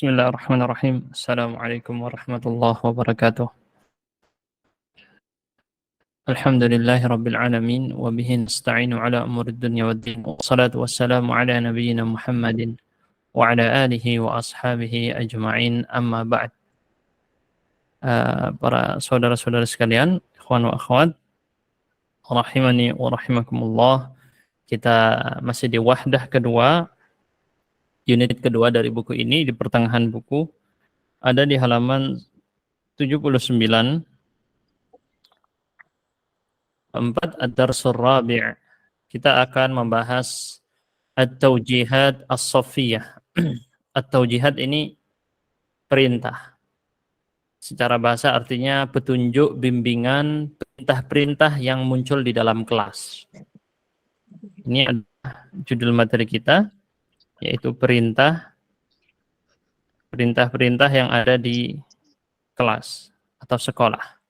Bismillahirrahmanirrahim. Assalamualaikum warahmatullahi wabarakatuh. Alhamdulillahi rabbil alamin wa bihi nasta'inu ala umurid dunya waddin. Wassalatu wassalamu ala nabiyyina Muhammadin wa ala alihi wa ashabihi ajma'in. Amma ba'd. Para saudara-saudara sekalian, ikhwan wa akhwat, rahimani wa rahimakumullah. Kita masih di wahdah kedua, unit kedua dari buku ini. Di pertengahan buku ada di halaman 79 4 ad-darsul rabi'. Kita akan membahas at-taujihat as-saffiyah. At-taujihat ini perintah. Secara bahasa artinya petunjuk, bimbingan, perintah-perintah yang muncul di dalam kelas. Ini adalah judul materi kita, yaitu perintah-perintah yang ada di kelas atau sekolah.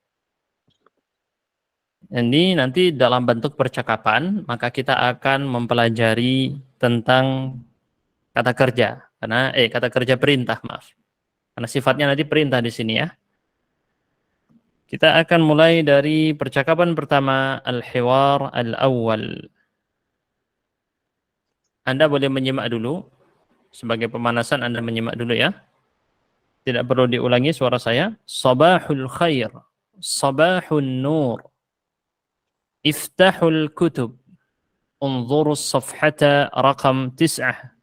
Ini nanti dalam bentuk percakapan, maka kita akan mempelajari tentang kata kerja. Kata kerja perintah, maaf. Karena sifatnya nanti perintah di sini ya. Kita akan mulai dari percakapan pertama, al-hiwar al-awwal. Anda boleh menyimak dulu. Sebagai pemanasan Anda menyimak dulu ya. Tidak perlu diulangi suara saya. Sabahul khair. Sabahun nur. افتحوا الكتب انظروا الصفحة رقم 9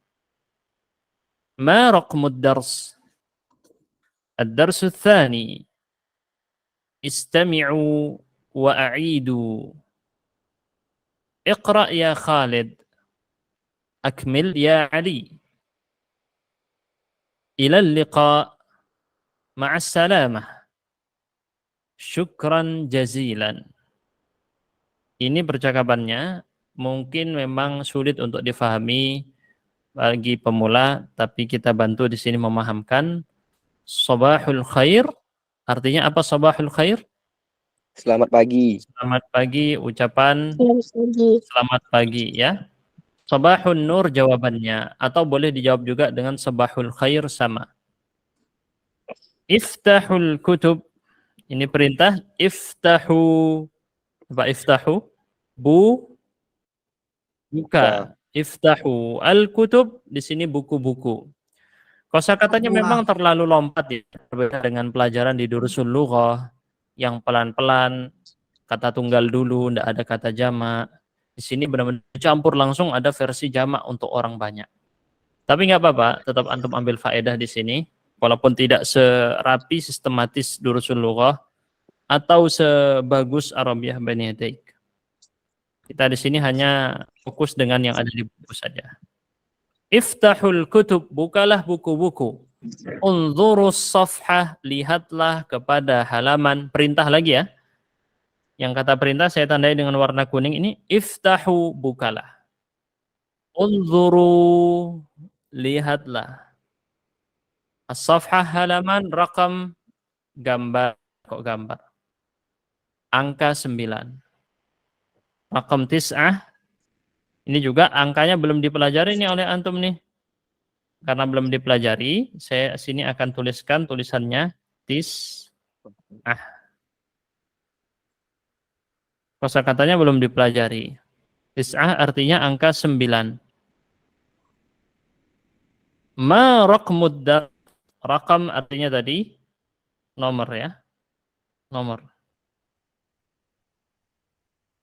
ما رقم الدرس الدرس الثاني استمعوا وأعيدوا اقرأ يا خالد أكمل يا علي إلى اللقاء مع السلامة شكرا جزيلا. Ini percakapannya mungkin memang sulit untuk difahami bagi pemula, tapi kita bantu di sini memahamkan. Sabahul khair, artinya apa sabahul khair? Selamat pagi. Selamat pagi, ucapan selamat pagi ya. Sabahun nur jawabannya, atau boleh dijawab juga dengan sabahul khair sama. Iftahul kutub, ini perintah. Iftahu, apa iftahu? Buka. Iftahu al-kutub, di sini buku-buku. Kosakatanya memang terlalu lompat ya, berbeda dengan pelajaran di Durusul Lughah yang pelan-pelan, kata tunggal dulu, tidak ada kata jamak. Di sini benar-benar campur langsung, ada versi jamak untuk orang banyak. Tapi nggak apa-apa, tetap antum ambil faedah di sini, walaupun tidak serapi sistematis Durusul Lughah atau sebagus Arabiyah Bani Yadaik. Kita di sini hanya fokus dengan yang ada di buku saja. Iftahul kutub, bukalah buku-buku. Unzurus safhah, lihatlah kepada halaman. Perintah lagi ya. Yang kata perintah saya tandai dengan warna kuning ini. Iftahu, bukalah. Unzuru, lihatlah. As-safhah, halaman, rakam, gambar. Kok gambar? Angka 9. Rakam 9. Ini juga angkanya belum dipelajari nih oleh antum nih. Karena belum dipelajari, saya sini akan tuliskan tulisannya tis'ah. Kosakatanya belum dipelajari. Tis'ah artinya angka 9. Ma raqmud dar. Rakam artinya tadi nomor ya. Nomor.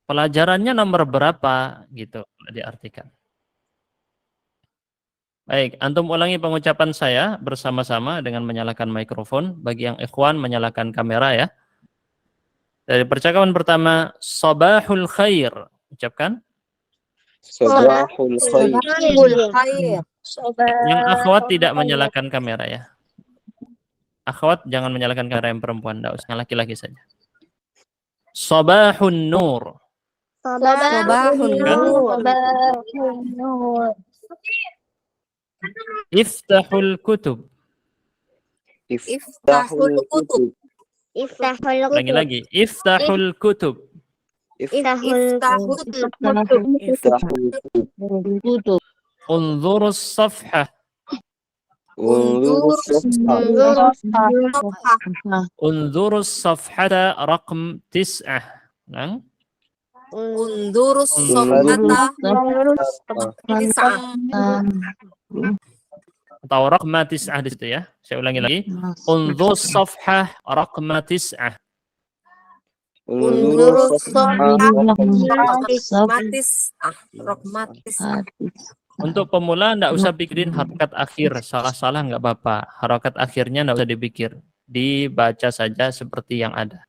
Pelajarannya nomor berapa gitu diartikan. Baik, antum ulangi pengucapan saya bersama-sama dengan menyalakan mikrofon. Bagi yang ikhwan menyalakan kamera ya. Dari percakapan pertama, sabahul khair. Ucapkan. Sabahul khair. Yang akhwat tidak menyalakan kamera ya. Akhwat jangan menyalakan kamera yang perempuan, enggak usah, laki-laki saja. Sabahun nur. Sabahun nur. Iftahul kutub. Iftahul kutub. Lagi-lagi. Iftahul kutub. Iftahul kutub. Unzurus safhah. انظر الصفحة. Unzurus safhata raqm 9. Nah, Undurus انظر tis'ah. atau raqma 9 di situ ya. Saya ulangi lagi. Unzur safhah raqma 9. انظر الصفحة. Rahmatis. Untuk pemula nggak usah pikirin harokat akhir, salah-salah nggak apa-apa. Harokat akhirnya nggak usah dipikir, dibaca saja seperti yang ada.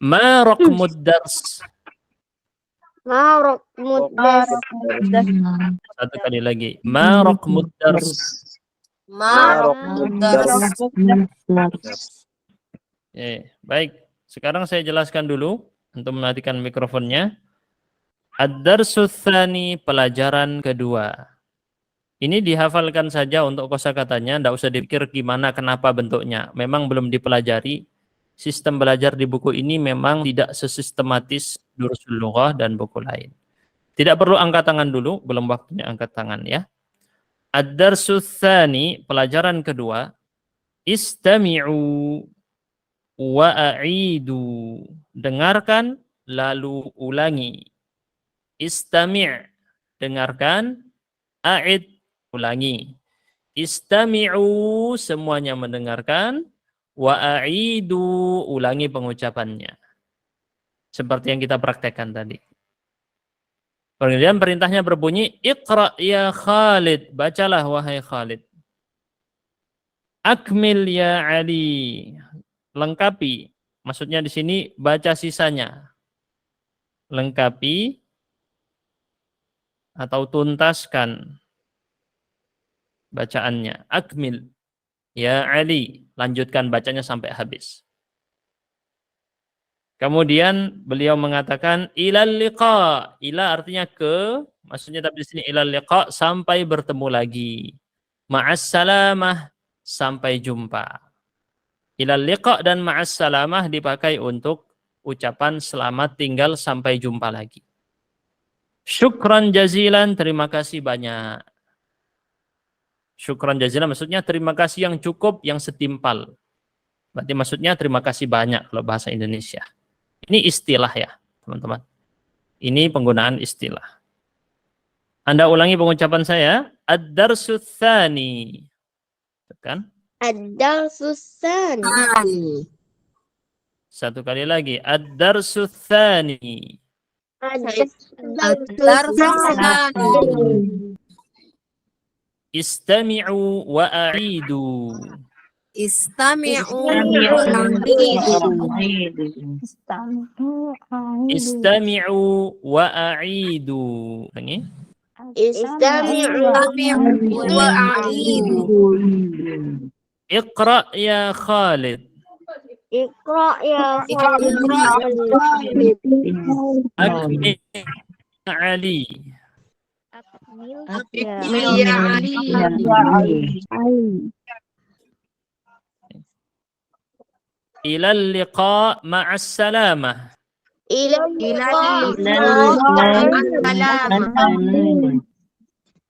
Ma raqmud dars. Satu kali lagi. Ma raqmud dars. Baik. Sekarang saya jelaskan dulu untuk mematikan mikrofonnya. Ad-darsu tsani, pelajaran kedua. Ini dihafalkan saja untuk kosakatanya, enggak usah dipikir gimana kenapa bentuknya. Memang belum dipelajari. Sistem belajar di buku ini memang tidak sesistematis Durusul Lughah dan buku lain. Tidak perlu angkat tangan dulu, belum waktunya angkat tangan ya. Ad-darsu tsani, pelajaran kedua. Istami'u wa a'idu. Dengarkan lalu ulangi. Istami', dengarkan. A'id, ulangi. Istami'u, semuanya mendengarkan. Wa a'idu, ulangi pengucapannya. Seperti yang kita praktekkan tadi. Kemudian perintahnya berbunyi, Iqra ya Khalid, bacalah wahai Khalid. Akmil ya Ali, lengkapi. Maksudnya di sini baca sisanya. Lengkapi atau tuntaskan bacaannya. Akmil ya Ali, lanjutkan bacanya sampai habis. Kemudian beliau mengatakan ilal liqa. Ila artinya ke, maksudnya tapi di sini ilal liqa, sampai bertemu lagi. Ma'as salamah, sampai jumpa. Ilal liqa dan ma'as salamah dipakai untuk ucapan selamat tinggal sampai jumpa lagi. Syukran jazilan, terima kasih banyak. Syukran jazilan maksudnya terima kasih yang cukup, yang setimpal. Berarti maksudnya terima kasih banyak kalau bahasa Indonesia. Ini istilah ya, teman-teman. Ini penggunaan istilah. Anda ulangi pengucapan saya. Ad-darsu tsani. Tekan. Ad-darsu tsani. Satu kali lagi. Ad-darsu tsani. Istami'u wa a'idu. Istami'u Istami'u wa a'idu. Ulangi. Istami'u wa a'idu. Iqra ya Khalid. Iqra ya Akmil Ali. Ilal liqa ma'as salamah.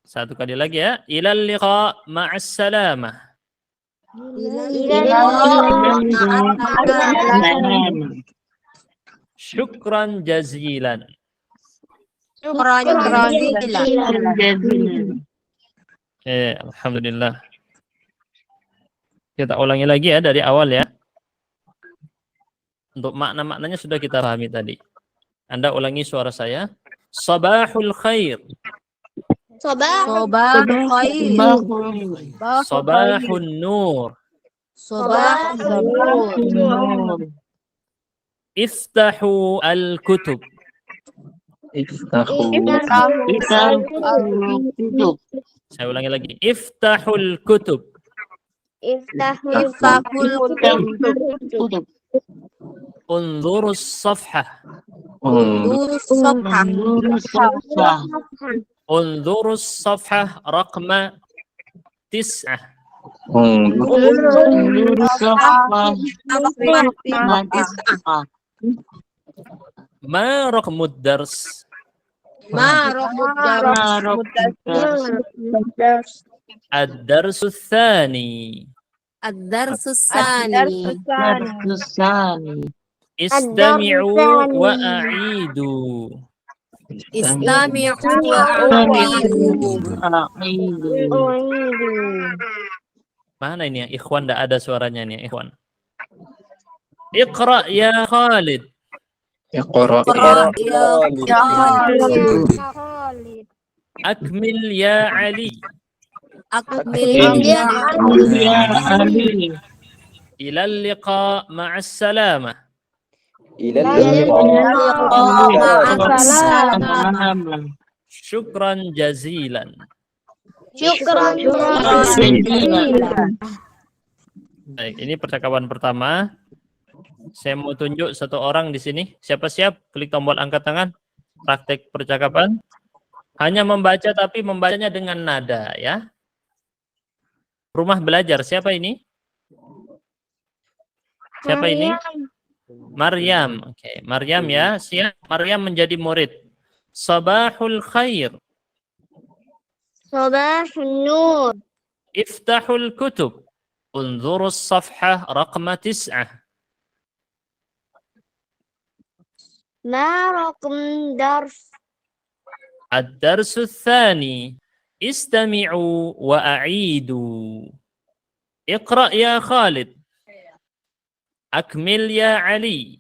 Satu kali lagi ya. Ilal liqa ma'as salamah. Syukran jazilan. Alhamdulillah. Kita ulangi lagi ya dari awal ya. Untuk makna-maknanya sudah kita pahami tadi. Anda ulangi suara saya. Sabahul khair. Sabahul khair. Sabahun nur. Sabahul nur. Iftahu al-kutub. Saya ulangi lagi. Iftahul kutub. Iftahul kutub. Unzurus safhah. Unzurus safhah raqma 9. Ma raqmud dars. Ad-darsu tsani. Ad-darsus tsani. Susani. Istami'u Ad-darsu wa tsani. a'idu. Istami'u wa A'idu. a'idu. U'idu. Mana ini ya? Ikhwan, enggak ada suaranya nih, Ikhwan. Iqra ya Khalid. Iqra Iqra ya Ya Khalid. Khalid. Akmil ya Ali. Akmil ya Ali. Ilal liqa ma'as salamah. Ilal Ma'assalamah. Syukran jazilan. Syukran jazilan. Baik, ini percakapan pertama. Saya mau tunjuk satu orang di sini. Siapa siap? Klik tombol angkat tangan. Praktek percakapan. Hanya membaca, tapi membacanya dengan nada, ya. Rumah belajar. Siapa ini? Siapa ini? Maryam. Oke, Maryam ya. Siap. Maryam menjadi murid. Sabahul khair. Sabahun nur. Iftahul kutub. Unzurus safhah raqma 9. Ma raqam dars. Ad-darsu tsani. Istami'u wa a'idu. Iqra ya Khalid. Akmil ya Ali.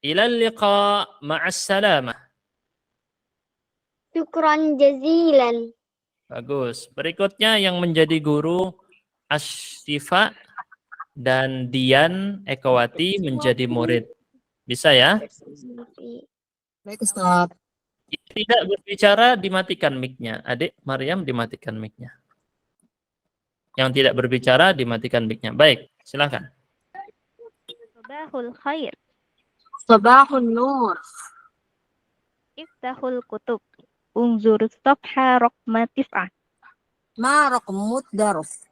Ilal liqa ma'as salamah. Syukran jazilan. Bagus. Berikutnya yang menjadi guru Asyifa dan Dian Ekawati menjadi murid. Bisa ya? Baik, Ustaz. Tidak berbicara dimatikan mic-nya. Adik Maryam dimatikan mic-nya. Yang tidak berbicara dimatikan mic-nya. Baik, silakan. Sabahul khair. Sabahun nur. Iftahul kutub. Unzur safha raqma 9. Ma raqmud dars.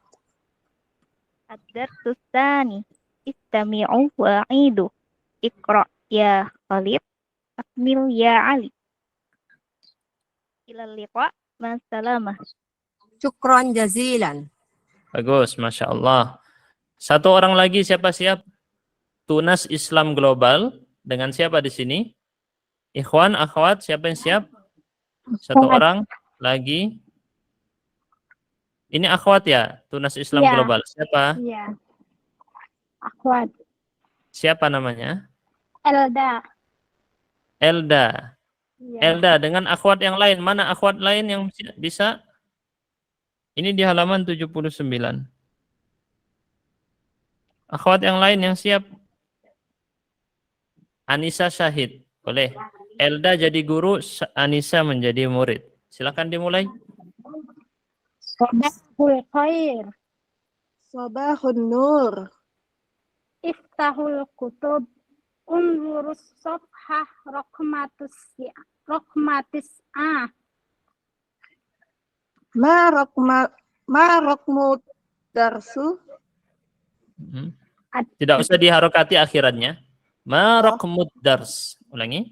Ad-darsu tsani. Istami'u wa a'idu. Iqra ya Khalid. Akmil ya Ali. Ilal liqa ma'assalamah. Syukran jazilan. Bagus, Masya Allah. Satu orang lagi siapa siap? Tunas Islam Global. Dengan siapa di sini? Ikhwan, akhwat, siapa yang siap? Satu orang lagi. Ini akhwat ya, Tunas Islam Ya. Global. Siapa? Iya. Akhwat. Siapa namanya? Elda. Elda. Iya. Elda, dengan akhwat yang lain. Mana akhwat lain yang bisa? Ini di halaman 79. Akhwat yang lain yang siap? Anissa Syahid. Boleh. Elda jadi guru, Anissa menjadi murid. Silakan dimulai. Sabahul khair. Sabahun nur. Iftahul kutub. Unzurus safhah raqmatus A. Ma raqmud darsu. Tidak usah diharokati akhirannya. Ma raqmud dars. Ulangi.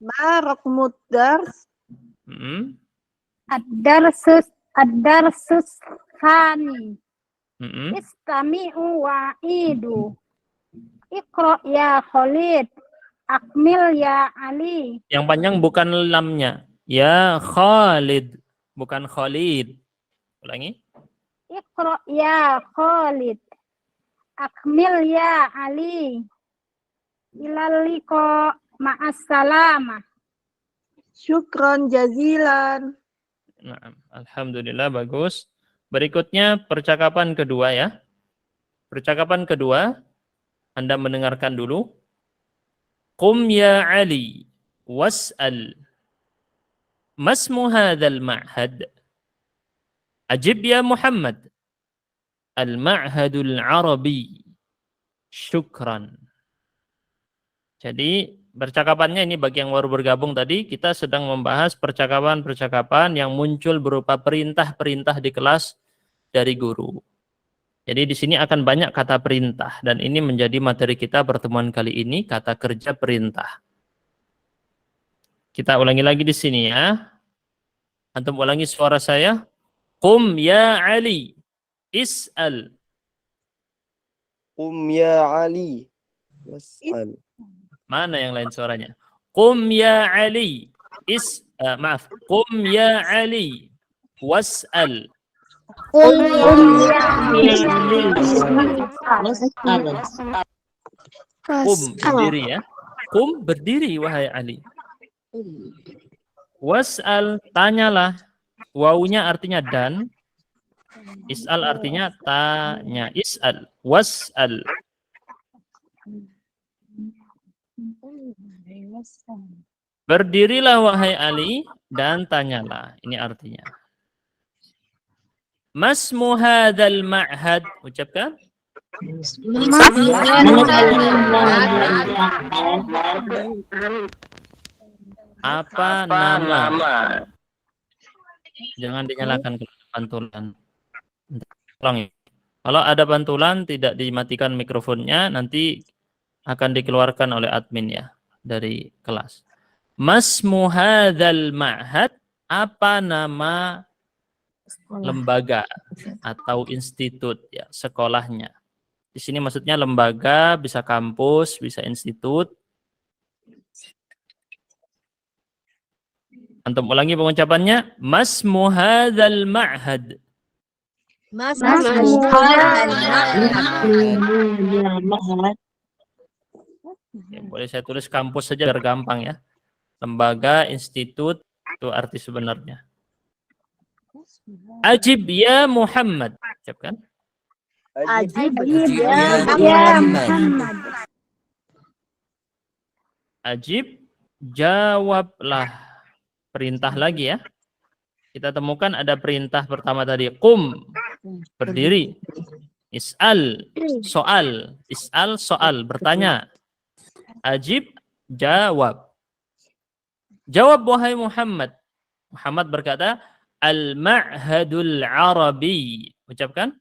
Ma raqmud dars. Ad-darsus tsani. Mm-mm. Istami'u wa'idu. Iqra ya Khalid. Akmil ya Ali. Yang panjang bukan lamnya. Ya Khalid. Bukan Khalid. Ulangi. Iqra ya Khalid. Akmil ya Ali. Ilal liqa ma'assalamah. Syukran jazilan. Nah, alhamdulillah bagus. Berikutnya percakapan kedua ya. Percakapan kedua, Anda mendengarkan dulu. Qum ya Ali was'al. Masmu hadzal ma'had? Ajib ya Muhammad. Al-Ma'hadul Arabi. Syukran. Jadi percakapannya ini bagi yang baru bergabung tadi, kita sedang membahas percakapan-percakapan yang muncul berupa perintah-perintah di kelas dari guru. Jadi di sini akan banyak kata perintah dan ini menjadi materi kita pertemuan kali ini, kata kerja perintah. Kita ulangi lagi di sini ya. Antum ulangi suara saya. Qum ya Ali. Is'al. Qum ya Ali. Was'al. Mana yang lain suaranya? Qum ya Ali. Maaf. Qum ya Ali. Was'al. Qum berdiri ya. Qum berdiri wahai Ali. Was'al tanyalah. Wawunya artinya dan. Is'al artinya tanya. Is'al. Was'al. Berdirilah wahai Ali dan tanyalah. Ini artinya. Masmu hadzal ma'had. Ucapkan. Apa nama? Jangan dinyalakan pantulan. Tolong ya. Kalau ada pantulan tidak dimatikan mikrofonnya, nanti akan dikeluarkan oleh admin ya dari kelas. Masmu hadzal ma'had, apa nama lembaga atau institut ya, sekolahnya. Di sini maksudnya lembaga, bisa kampus, bisa institut. Antum ulangi pengucapannya. Masmu hadzal ma'had. Ya, boleh saya tulis kampus saja biar gampang ya. Lembaga, institut, itu arti sebenarnya. Ajib ya Muhammad. Ucapkan. Ajib ya Muhammad. Ajib, jawablah. Perintah lagi ya. Kita temukan ada perintah pertama tadi. Qum, berdiri. Is'al, soal. Is'al, soal, bertanya. Ajib, jawab. Jawab wahai Muhammad. Muhammad berkata, Al-Ma'hadul Arabi. Ucapkan.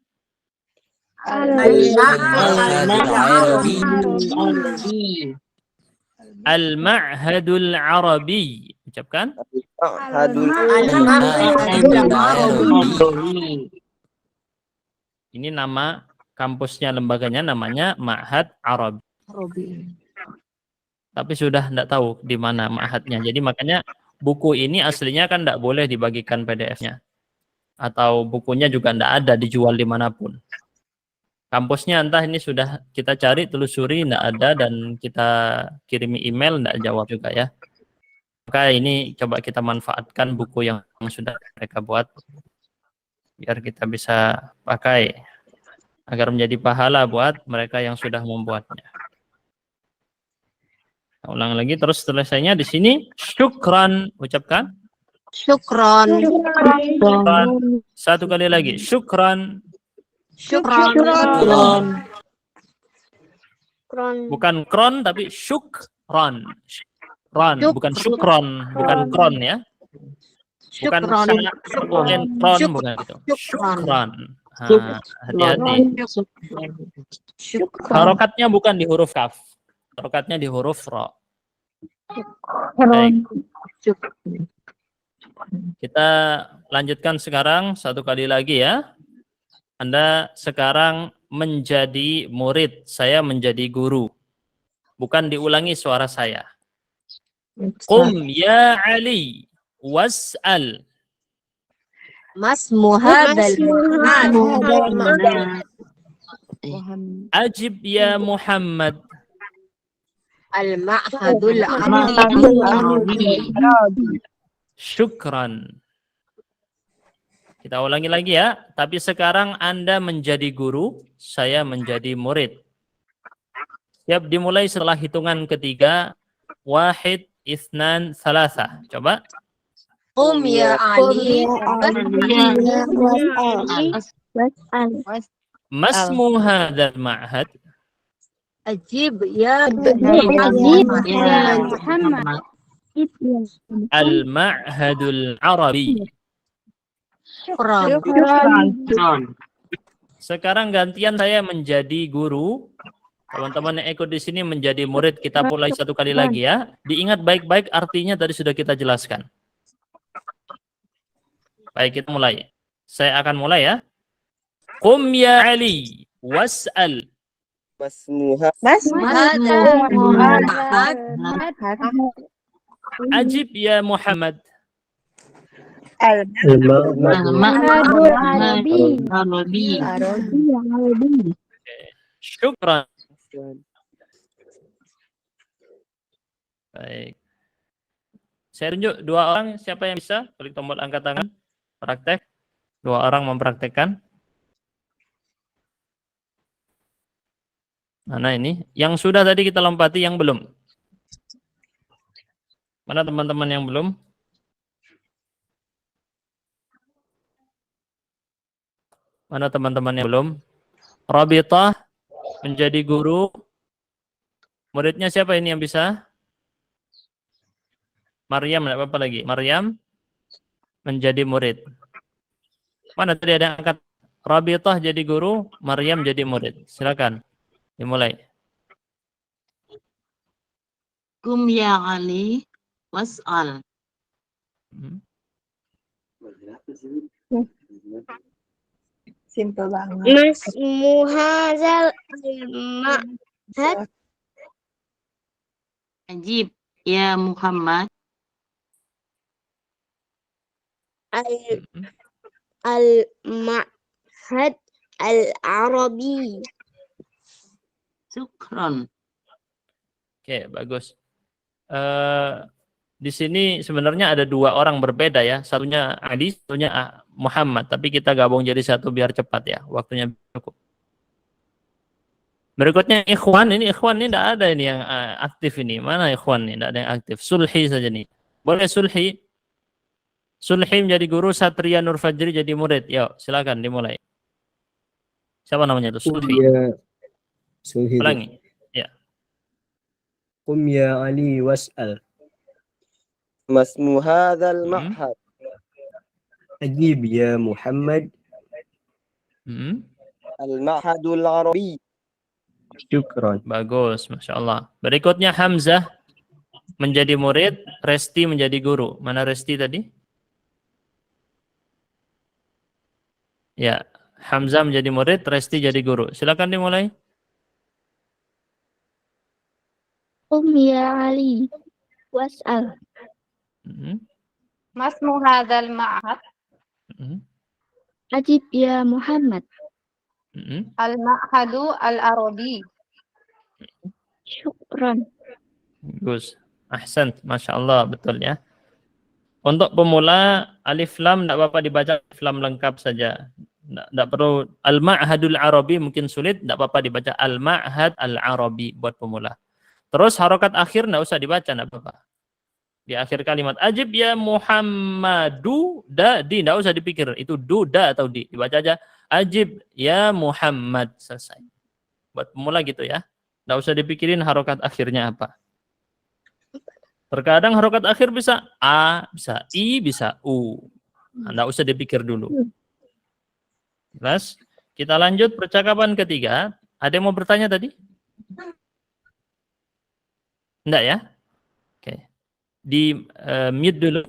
Al-Ma'hadul Arabi. Ucapkan. Ini nama kampusnya, lembaganya namanya Ma'had Arabi. Tapi sudah tidak tahu di mana ma'hadnya. Jadi makanya buku ini aslinya kan tidak boleh dibagikan PDF-nya. Atau bukunya juga tidak ada dijual dimanapun. Kampusnya entah ini sudah kita cari, telusuri, tidak ada, dan kita kirimi email, tidak jawab juga ya. Maka ini coba kita manfaatkan buku yang sudah mereka buat. Biar kita bisa pakai. Agar menjadi pahala buat mereka yang sudah membuatnya. Ulang lagi terus selesainya di sini. Syukran, ucapkan. Syukron. Syukran. Satu kali lagi. Syukran. Syukron. Bukan kron tapi syukran. Ron, bukan syukron, bukan kron ya. Bukan kron, bukan itu. Syukran. Hati-hati. Harokatnya bukan di huruf kaf. Harokatnya di huruf ro. Baik. Kita lanjutkan sekarang satu kali lagi ya. Anda sekarang menjadi murid, saya menjadi guru. Bukan diulangi suara saya. Qum ya Ali was'al. Masmu hadzal Ajib ya Muhammad. Al-Ma'hadul Syukran. Kita ulangi lagi ya. Tapi sekarang Anda menjadi guru, saya menjadi murid. Siap dimulai setelah hitungan ketiga. Wahid, Itsnan, Thalatha. Coba. Qum ya Ali. Masmu hadzal ma'had. Ajib ya Muhammad. Al-Ma'hadul Arabi. Sekarang gantian saya menjadi guru. Teman-teman yang ikut di sini menjadi murid. Kita mulai satu kali lagi ya. Diingat baik-baik artinya tadi sudah kita jelaskan. Baik, kita mulai. Saya akan mulai ya. Qum ya Ali was'al. Masmuha. Ajib ya Muhammad. Syukran. Baik. Saya tunjuk 2 orang, siapa yang bisa? Klik tombol angkat tangan. Praktek. 2 orang mempraktekkan. Mana ini? Yang sudah tadi kita lompati, yang belum. Mana teman-teman yang belum? Mana teman-teman yang belum? Rabitah menjadi guru. Muridnya siapa ini yang bisa? Maryam, enggak apa-apa lagi. Maryam menjadi murid. Mana tadi ada yang angkat? Rabitah jadi guru, Maryam jadi murid. Silakan. Dimulai. Qum ya Ali was'al. Simple banget. Masmuhazal ma'had Ajib ya Muhammad. al-ma'had al-arabi. Syukran. Oke, bagus. Di sini sebenarnya ada 2 orang berbeda ya. Satunya Ali, satunya Muhammad. Tapi kita gabung jadi satu biar cepat ya. Waktunya cukup. Berikutnya ikhwan. Ini ikhwan ini tidak ada ini yang aktif ini. Mana ikhwan ini? Tidak ada yang aktif. Sulhi saja nih. Boleh Sulhi? Sulhi menjadi guru, Satria Nur Fajri jadi murid. Yuk, silakan dimulai. Siapa namanya itu? Sulhi. Sulhi. Ulangi. Ya. Qum ya Ali was'al. Masmuha hadzal ma'had. Ajib ya Muhammad. Al-ma'hadul arabi. Syukran. Bagus, Masya Allah. Berikutnya Hamzah menjadi murid, Resti menjadi guru. Mana Resti tadi? Ya, Hamzah menjadi murid, Resti jadi guru. Silakan dimulai. Qum ya Ali was'al. Masmuhazal ma'had Ajib ya Muhammad. al-ma'hadu al-arabi. Syukran. Bagus. Ahsan, Masya Allah, betul ya. Untuk pemula, alif lam tidak apa-apa dibaca alif lam lengkap saja. Tidak perlu al-ma'hadul arabi mungkin sulit, tidak apa-apa dibaca al-ma'had al-arabi buat pemula. Terus harokat akhir tidak usah dibaca, tidak apa-apa. Di akhir kalimat ajib ya Muhammadu di tidak usah dipikir itu da atau di, dibaca aja ajib ya Muhammad, selesai. Buat pemula gitu ya, tidak usah dipikirin harokat akhirnya apa. Terkadang harokat akhir bisa a, bisa i, bisa u, tidak usah dipikir dulu. Jelas? Kita lanjut percakapan ketiga. Ada yang mau bertanya tadi? Enggak ya? Oke. Di mute dulu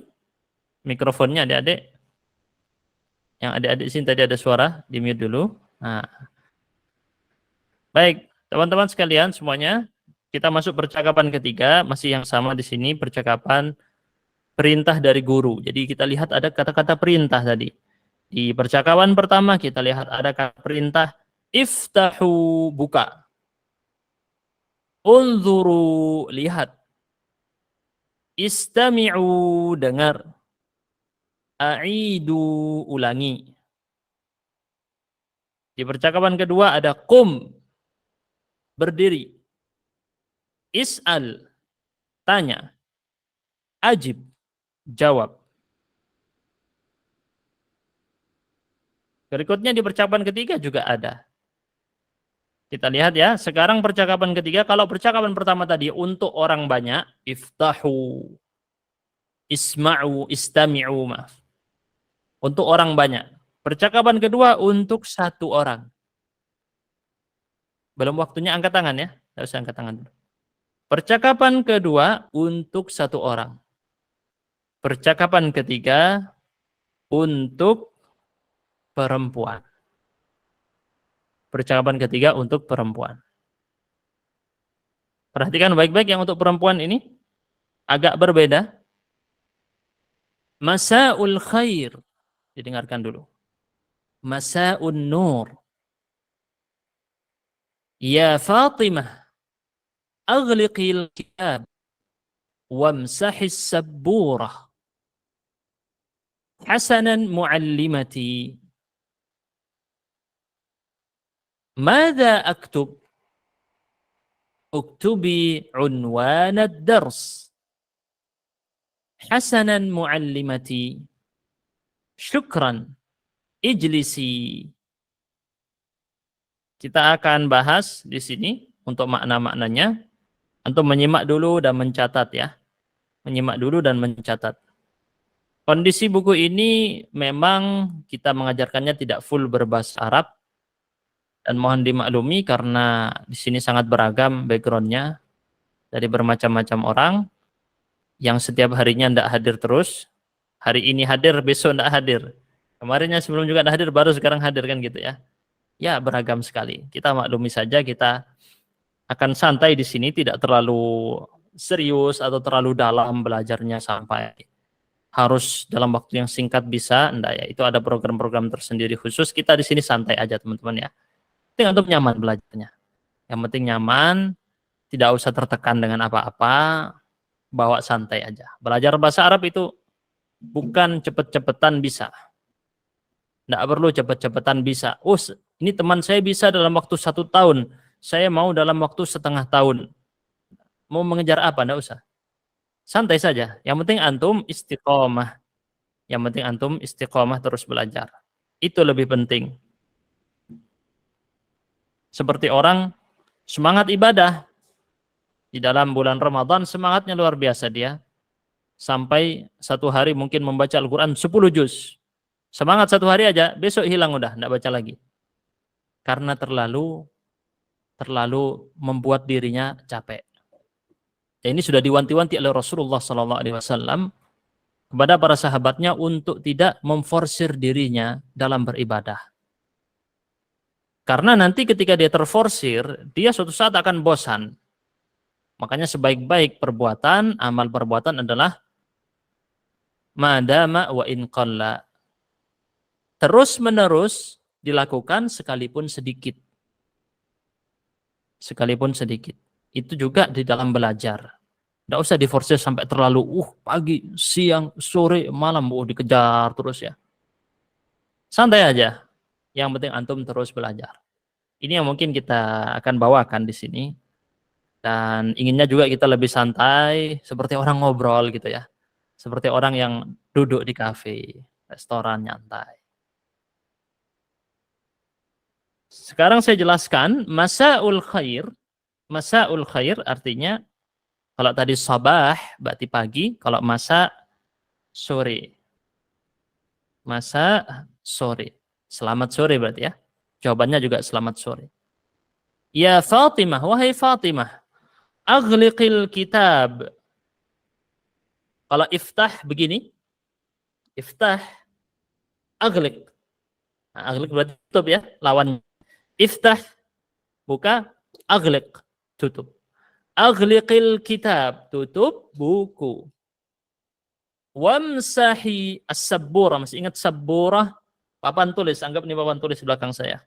mikrofonnya adik-adik. Yang adik-adik sini tadi ada suara, di mute dulu. Nah. Baik, teman-teman sekalian semuanya, kita masuk percakapan ketiga, masih yang sama di sini, percakapan perintah dari guru. Jadi kita lihat ada kata-kata perintah tadi. Di percakapan pertama kita lihat ada kata perintah iftahu, buka. Unzuru, lihat. Istami'u, dengar. A'idu, ulangi. Di percakapan kedua ada qum, berdiri. Is'al, tanya. Ajib, jawab. Berikutnya di percakapan ketiga juga ada. Kita lihat ya, sekarang percakapan ketiga. Kalau percakapan pertama tadi untuk orang banyak, iftahu, isma'u, istami'u, maaf. Untuk orang banyak. Percakapan kedua untuk 1 orang. Belum waktunya angkat tangan ya. Tidak usah angkat tangan dulu. Percakapan kedua untuk 1 orang. Percakapan ketiga untuk perempuan. Percakapan ketiga untuk perempuan. Perhatikan baik-baik yang untuk perempuan ini agak berbeda. Masa'ul khair. Didengarkan dulu. Masa'un nur. Ya Fatimah, aghliqil kitab wamsahis sabburah. Hasanan muallimati. Mada aktub? Uktubi unwan ad-dars. Hasanan muallimati. Syukran. Ijlisi. Kita akan bahas di sini untuk makna-maknanya. Antum menyimak dulu dan mencatat ya. Menyimak dulu dan mencatat. Kondisi buku ini memang kita mengajarkannya tidak full berbahasa Arab. Dan mohon dimaklumi karena di sini sangat beragam backgroundnya dari bermacam-macam orang yang setiap harinya tidak hadir terus. Hari ini hadir, besok tidak hadir. Kemarinnya sebelum juga tidak hadir, baru sekarang hadir kan gitu ya. Ya beragam sekali. Kita maklumi saja, kita akan santai di sini, tidak terlalu serius atau terlalu dalam belajarnya sampai harus dalam waktu yang singkat bisa. Enggak ya, itu ada program-program tersendiri khusus. Kita di sini santai aja teman-teman ya. Penting untuk nyaman belajarnya. Yang penting nyaman, tidak usah tertekan dengan apa-apa, bawa santai aja. Belajar bahasa Arab itu bukan cepet-cepetan bisa. Tidak perlu cepet-cepetan bisa. Oh, ini teman saya bisa dalam waktu 1 tahun. Saya mau dalam waktu setengah tahun. Mau mengejar apa? Tidak usah. Santai saja. Yang penting antum istiqomah. Yang penting antum istiqomah terus belajar. Itu lebih penting. Seperti orang semangat ibadah. Di dalam bulan Ramadan semangatnya luar biasa dia. Sampai 1 hari mungkin membaca Al-Quran 10 juz. Semangat 1 hari aja, besok hilang udah, tidak baca lagi. Karena terlalu membuat dirinya capek. Ya, ini sudah diwanti-wanti oleh Rasulullah SAW kepada para sahabatnya untuk tidak memforsir dirinya dalam beribadah. Karena nanti ketika dia terforsir, dia suatu saat akan bosan. Makanya sebaik-baik perbuatan, amal perbuatan adalah madama wa in qalla. Terus-menerus dilakukan sekalipun sedikit. Sekalipun sedikit. Itu juga di dalam belajar. Tidak usah diforsir sampai terlalu pagi, siang, sore, malam dikejar terus ya. Santai aja. Yang penting antum terus belajar. Ini yang mungkin kita akan bawakan di sini. Dan inginnya juga kita lebih santai, seperti orang ngobrol gitu ya. Seperti orang yang duduk di kafe, restoran nyantai. Sekarang saya jelaskan masa'ul khair. Masa'ul khair artinya kalau tadi sabah berarti pagi, kalau masa sore. Masa sore. Selamat sore berarti ya. Jawabannya juga selamat sore. Ya Fatimah, wahai Fatimah, aghliqil kitab. Kalau iftah begini, iftah, aghliq. Nah, aghliq berarti tutup ya, lawannya. Iftah, buka, aghliq, tutup. Aghliqil kitab, tutup buku. Wamsahi as-sabburah, masih ingat sabburah? Papan tulis, anggap ini papan tulis belakang saya.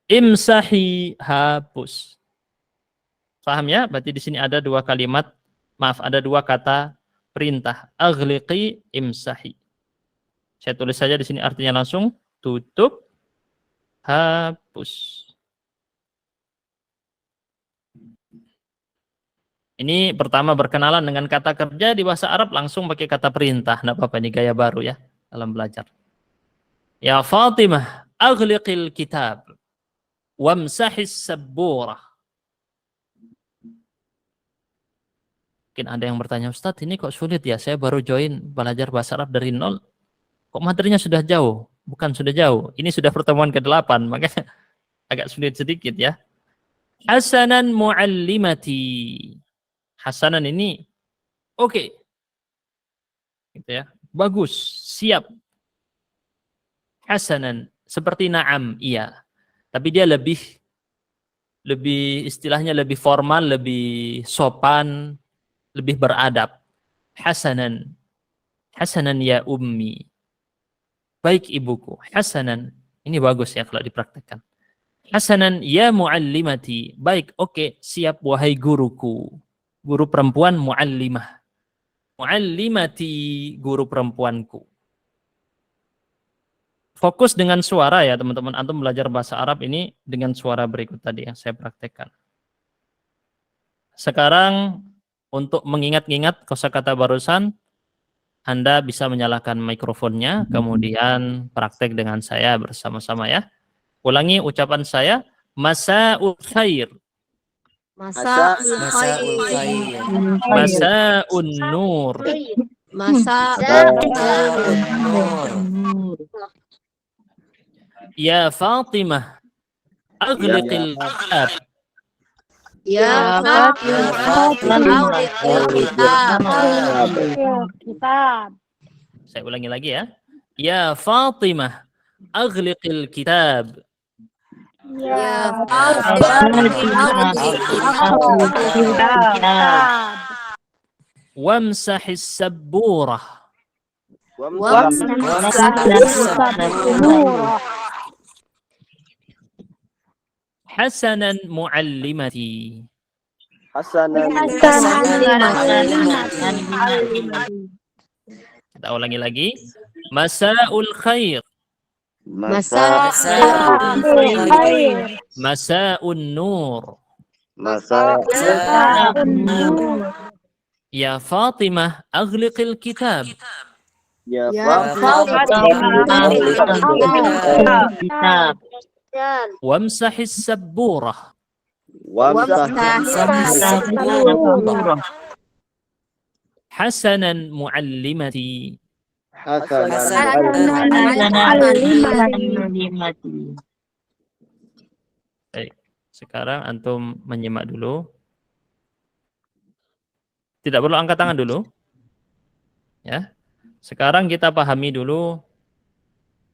Imsahi, hapus. Paham ya? Berarti di sini ada 2 kalimat, ada 2 kata perintah. Aghliqi, imsahi. Saya tulis saja di sini artinya langsung, tutup, hapus. Ini pertama berkenalan dengan kata kerja di bahasa Arab langsung pakai kata perintah. Tidak apa-apa, ini gaya baru ya dalam belajar. Ya Fatimah, aghliqil kitab wamsahis sabburah. Mungkin ada yang bertanya, Ustadz ini kok sulit ya? Saya baru join belajar bahasa Arab dari nol. Kok materinya sudah jauh? Bukan sudah jauh. Ini sudah pertemuan ke-8, makanya agak sulit sedikit ya. Hasanan muallimati. Hasanan ini oke. Gitu ya. Bagus, siap. Hasanan, seperti na'am, iya. Tapi dia lebih istilahnya lebih formal, lebih sopan, lebih beradab. Hasanan. Hasanan ya ummi. Baik ibuku. Hasanan. Ini bagus ya kalau dipraktekkan. Hasanan ya muallimati. Baik, oke, siap wahai guruku. Guru perempuan muallimah. Muallimati, guru perempuanku. Fokus dengan suara ya teman-teman. Antum belajar bahasa Arab ini dengan suara berikut tadi yang saya praktekkan. Sekarang untuk mengingat-ingat kosakata barusan, Anda bisa menyalakan mikrofonnya, kemudian praktek dengan saya bersama-sama ya. Ulangi ucapan saya, Masa'ul khair. Masa'ul khair. Masa'un nur. Masa'ul Nur. Ya Fatimah, aghliqil kitab. Ya Kitab. Saya ulangi lagi ya. Ya Fatimah, aghliqil kitab. Ya Wamsahis sabburah. Hasanan muallimati. Hasanan. Kita ulangi lagi. Masa'ul khair. Masa'un nur. Ya Fatimah, aghliqil kitab. Ya Kitab. Wamsahis sabburah. Hasanan muallimati. Baik, sekarang antum menyimak dulu. Tidak perlu angkat tangan dulu. Ya. Sekarang kita pahami dulu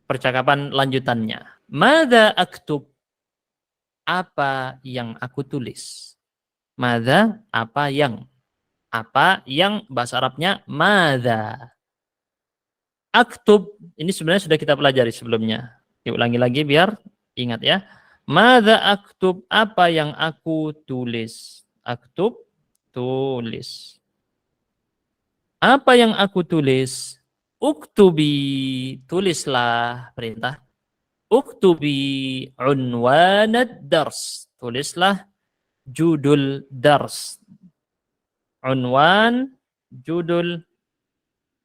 percakapan lanjutannya. Madza aktub? Apa yang aku tulis? Madza, apa yang? Apa yang bahasa Arabnya madza. Aktub, ini sebenarnya sudah kita pelajari sebelumnya. Diulangi lagi biar ingat ya. Madza aktub, apa yang aku tulis? Aktub, tulis. Apa yang aku tulis? Uktubi, tulislah, perintah. Uktubi unwanad dars, tulislah judul dars. Unwan, judul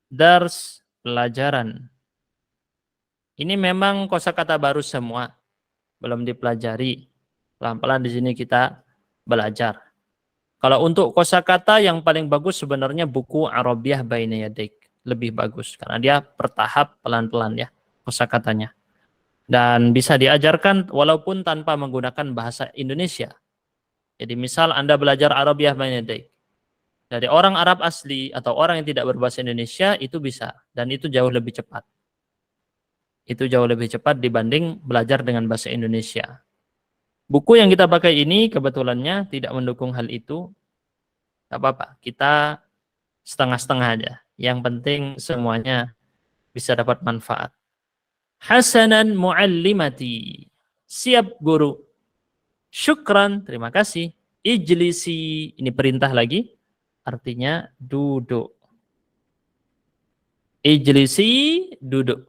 dars, pelajaran. Ini memang kosakata baru semua, belum dipelajari. Pelan-pelan di sini kita belajar. Kalau untuk kosakata yang paling bagus sebenarnya buku Arabiyah Baina Yadaik. Lebih bagus karena dia bertahap pelan-pelan ya kosakatanya. Dan bisa diajarkan walaupun tanpa menggunakan bahasa Indonesia. Jadi misal Anda belajar Arabiyah Baina Yadaik dari orang Arab asli atau orang yang tidak berbahasa Indonesia itu bisa dan itu jauh lebih cepat. Itu jauh lebih cepat dibanding belajar dengan bahasa Indonesia. Buku yang kita pakai ini kebetulannya tidak mendukung hal itu. Tidak apa-apa, kita setengah-setengah aja. Yang penting semuanya bisa dapat manfaat. Hasanan muallimati. Siap guru. Syukran, terima kasih. Ijlisi, ini perintah lagi. Artinya duduk. Ijlisi, duduk.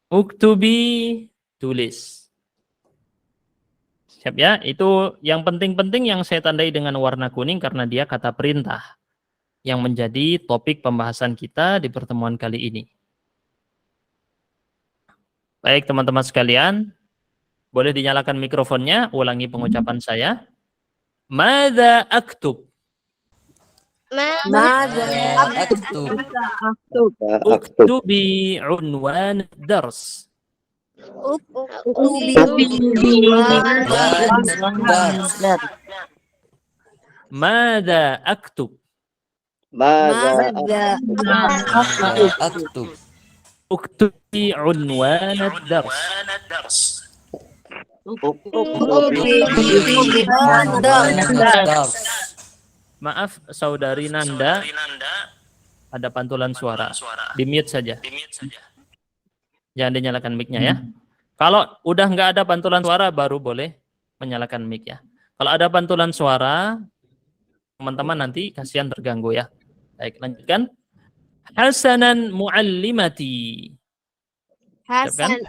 Uktubi, tulis. Siap ya, itu yang penting-penting yang saya tandai dengan warna kuning karena dia kata perintah yang menjadi topik pembahasan kita di pertemuan kali ini. Baik teman-teman sekalian, boleh dinyalakan mikrofonnya, ulangi pengucapan saya. Madza aktub? Uktubi unwan dars. Madza aktub? Uktubi unwan ad-dars. Maaf saudari Nanda, ada pantulan suara. Di-mute saja. Jangan dinyalakan mic-nya ya. Kalau udah nggak ada pantulan suara baru boleh menyalakan mic ya. Kalau ada pantulan suara, teman-teman nanti kasihan terganggu ya. Baik, lanjutkan. Hasanan muallimati. Hasan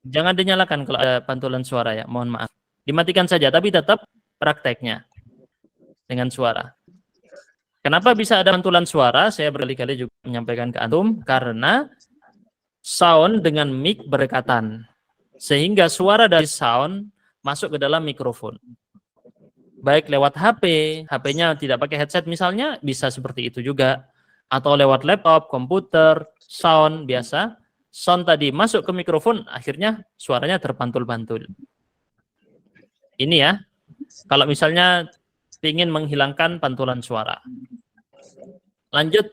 Jangan dinyalakan kalau ada pantulan suara ya, mohon maaf. Dimatikan saja, tapi tetap prakteknya dengan suara. Kenapa bisa ada pantulan suara? Saya berkali-kali juga menyampaikan ke antum, karena sound dengan mic berdekatan. Sehingga suara dari sound masuk ke dalam mikrofon. Baik lewat HP, HP-nya tidak pakai headset misalnya, bisa seperti itu juga. Atau lewat laptop, komputer, sound biasa. Sound tadi masuk ke mikrofon, akhirnya suaranya terpantul-pantul. Ini ya, kalau misalnya ingin menghilangkan pantulan suara. Lanjut.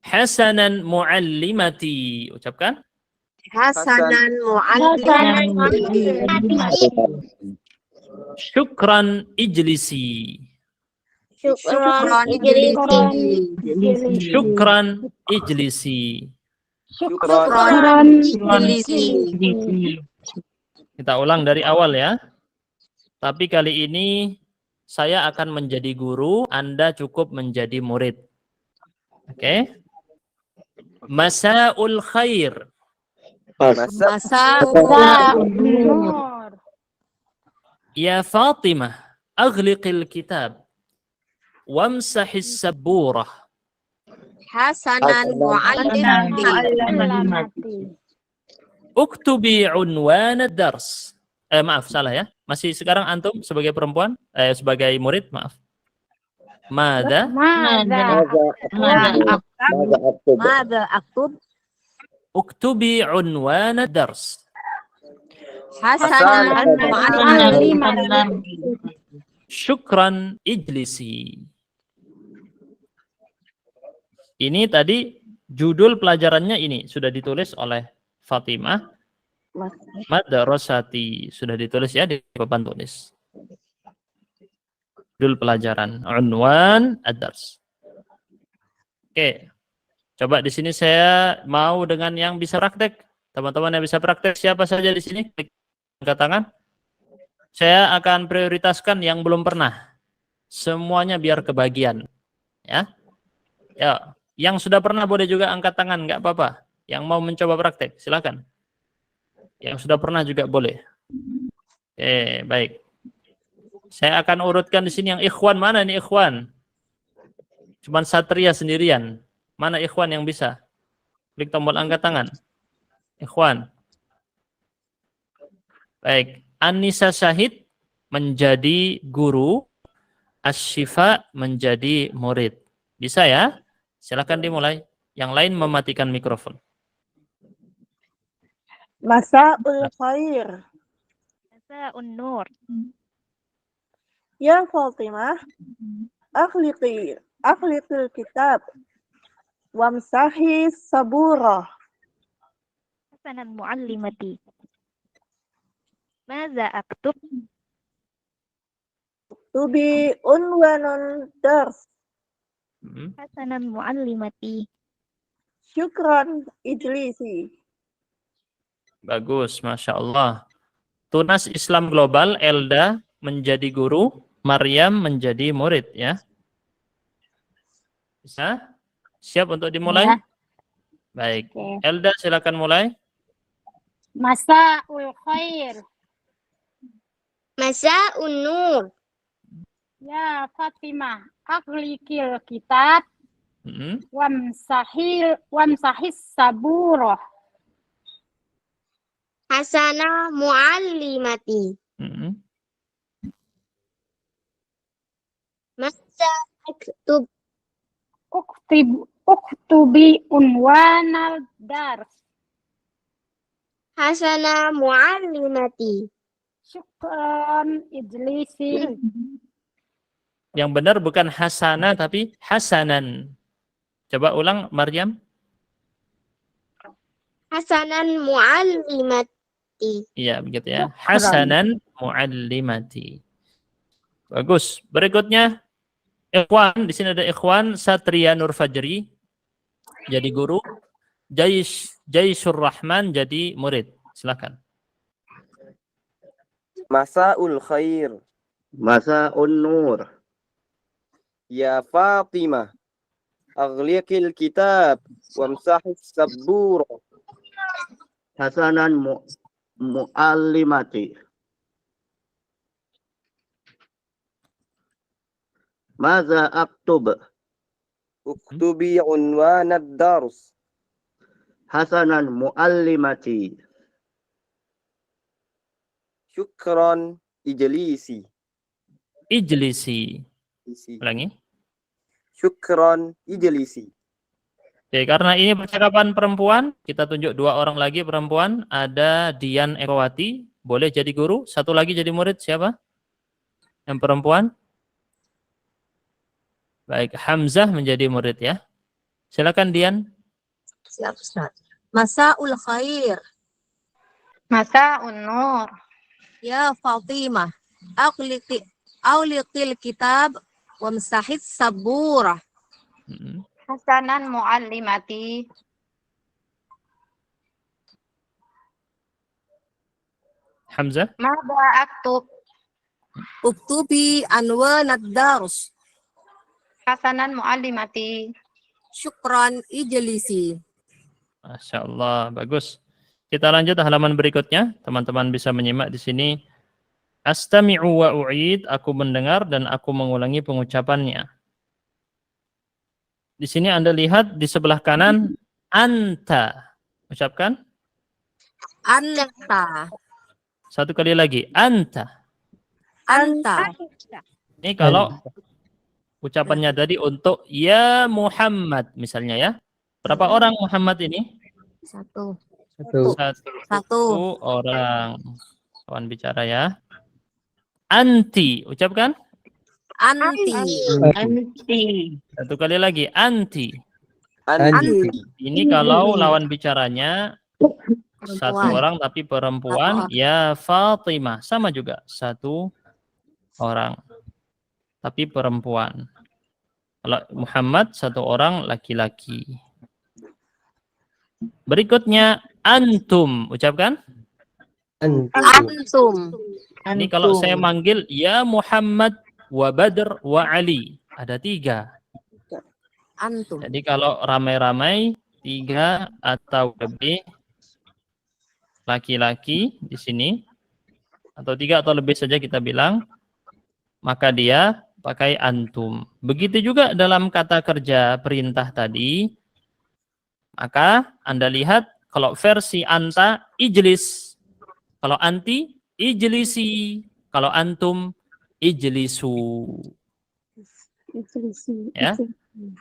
Hasanan muallimati. Ucapkan. Hasanan muallimati. Syukran ijlisi. Syukran ijlisi. Syukran ijlisi. Syukran ijlisi. Kita ulang dari awal ya. Tapi kali ini saya akan menjadi guru, Anda cukup menjadi murid. Oke. Masaul khair. Ya Fatimah, aghliqil kitab. Wamsahis saburah. Hasanan muallimati. Uktubi unwan ad-dars. Maaf, salah ya. Masih sekarang antum sebagai perempuan, sebagai murid, maaf. Mada? Mada aktub. Uktubi unwan ad-dars. Hasanan muallimati. Syukran ijlisi. Ini tadi judul pelajarannya ini sudah ditulis oleh Fatimah. Madrasati sudah ditulis ya di papan tulis. Judul pelajaran unwan ad-dars. Oke. Coba di sini saya mau dengan yang bisa praktek. Teman-teman yang bisa praktek siapa saja di sini? Klik angkat tangan. Saya akan prioritaskan yang belum pernah. Semuanya biar kebagian. Ya. Ya, yang sudah pernah boleh juga angkat tangan, nggak apa-apa. Yang mau mencoba praktek, silakan. Yang sudah pernah juga boleh. Oke, baik. Saya akan urutkan di sini yang ikhwan. Mana nih ikhwan? Cuman Satria sendirian. Mana ikhwan yang bisa? Klik tombol angkat tangan. Ikhwan. Baik. Anissa Syahid menjadi guru. Asyifa menjadi murid. Bisa ya? Silakan dimulai. Yang lain mematikan mikrofon. Masa'ul khair. Masa'un nur. Ya Fatimah, akhliqil kitab. Wamsahi saburah. Hasanan muallimati. Maza aktub. Tubi unwanun dars. Hasanan muallimati. Syukran ijlisi. Bagus, Masya Allah. Tunas Islam Global, Elda menjadi guru, Maryam menjadi murid ya. Bisa? Siap untuk dimulai? Ya. Baik. Oke. Elda silakan mulai. Masa'ul khair. Masa'un nur. Ya Fatimah, aghliqil kitab. Wamsahis saburah. Hasana muallimati. Masa aktub. Uktubi unwanal dars. Hasana muallimati. Syukran ijlisi. Yang benar bukan hasana tapi hasanan. Coba ulang Maryam. Hasanan muallimati. Iya, begitu ya. Hasanan muallimati. Bagus. Berikutnya ikhwan, di sini ada ikhwan Satria Nur Fajri jadi guru, Jaisyur Rahman jadi murid. Silakan. Masaul khair. Masa'un nur. Ya Fatimah. Aghliqil kitab. Wamsahis sabura. Hasanan muallimati. Maza aktub. Uktubi unwanad dars. Hasanan muallimati. Syukran ijlisi. Ijlisi. Ulangi. Syukran ijlisi. Oke, karena ini percakapan perempuan, kita tunjuk 2 orang lagi perempuan. Ada Dian Ekowati, boleh jadi guru. 1 lagi jadi murid, siapa? Yang perempuan? Baik, Hamzah menjadi murid ya. Silakan Dian. Siap, Ustaz. Masaul khair. Masa'un nur. Ya Fatimah. Auliqil kitab. Wamsahis sabura. Hasanan muallimati. Hamzah. Mada aktub. Uktubi anwanad dars. Hasanan muallimati. Syukran ijlisi. Masya Allah, bagus. Kita lanjut halaman berikutnya. Teman-teman bisa menyimak di sini. Astami'u wa u'id, aku mendengar dan aku mengulangi pengucapannya. Di sini Anda lihat di sebelah kanan, anta. Ucapkan. Anta. 1 kali lagi, anta. Anta. Ini kalau ucapannya tadi untuk ya Muhammad misalnya ya. Berapa orang Muhammad ini? 1. Satu orang. Kawan bicara ya. Anti, ucapkan. Anti. Anti. 1 kali lagi, anti. Anti. Ini kalau lawan bicaranya 1 Perempuan. orang tapi perempuan, ya Fatimah. Sama juga, 1 orang tapi perempuan. Kalau Muhammad 1 orang laki-laki. Berikutnya antum, ucapkan. Antum. Ini kalau saya manggil ya Muhammad wa Badr wa Ali, ada 3. Antum. Jadi kalau ramai-ramai 3 atau lebih laki-laki di sini, atau 3 atau lebih saja kita bilang, maka dia pakai antum. Begitu juga dalam kata kerja perintah tadi, maka Anda lihat kalau versi anta ijlis, kalau anti ijlisi, kalau antum ijlisu. Ya.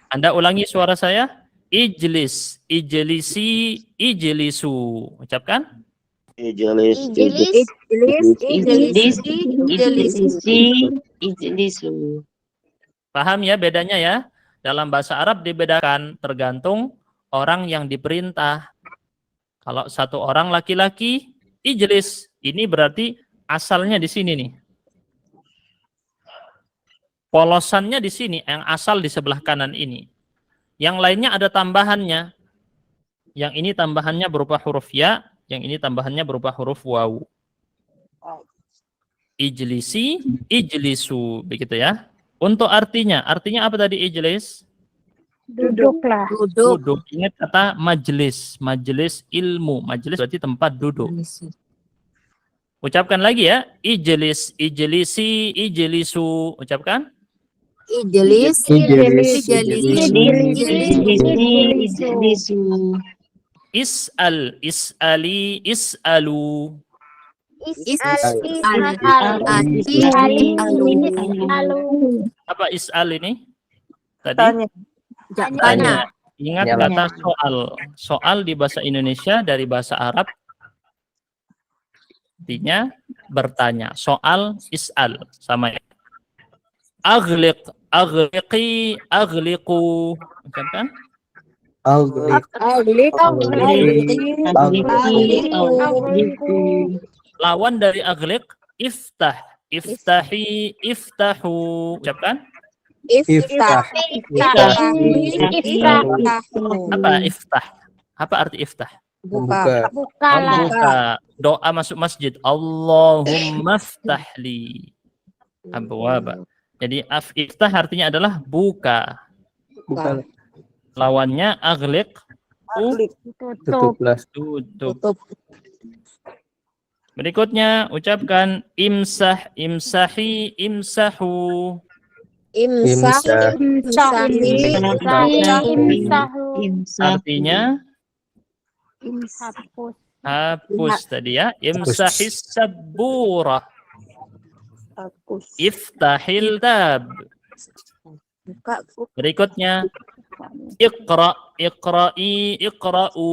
Anda ulangi suara saya. Ijlis, ijlisi, ijlisu. Ucapkan. Ijlis. Ijlisu. Paham ya bedanya ya? Dalam bahasa Arab dibedakan tergantung orang yang diperintah. Kalau 1 orang laki-laki, ijlis. Ini berarti asalnya di sini nih. Polosannya di sini, yang asal di sebelah kanan ini. Yang lainnya ada tambahannya. Yang ini tambahannya berupa huruf ya, yang ini tambahannya berupa huruf wawu. Ijlisi, ijlisu, begitu ya. Untuk artinya apa tadi ijlis? Duduklah. Duduk. Ingat kata majelis, majelis ilmu. Majelis berarti tempat duduk. Ucapkan lagi ya. Ijlis, ijlisi, ijlisu. Ucapkan. Ijlis. Ijlisu. Is'al, is'ali, is'alu. Apa is'al ini? Tadi? Tanya. Ingat kata soal. Soal di bahasa Indonesia dari bahasa Arab artinya bertanya. Soal is'al sama ya. Aghliq, aghliqi, aghliqu. Ucapkan. Aglik. Lawan dari aghliq, iftah. Iftahi, iftahu. Ucapkan. Iftah. Apa iftah? Apa arti iftah? Buka. Buka. Doa masuk masjid. Allahumma ftahli abwaba. Jadi iftah artinya adalah buka. Buka. Lawannya aghliq, Tutup. tutup. Berikutnya ucapkan imsah, imsahi, imsahu. Artinya hapus tadi ya. Imsahis sabura. Iftahil tab. Berikutnya iqra, iqra'i, iqra'u.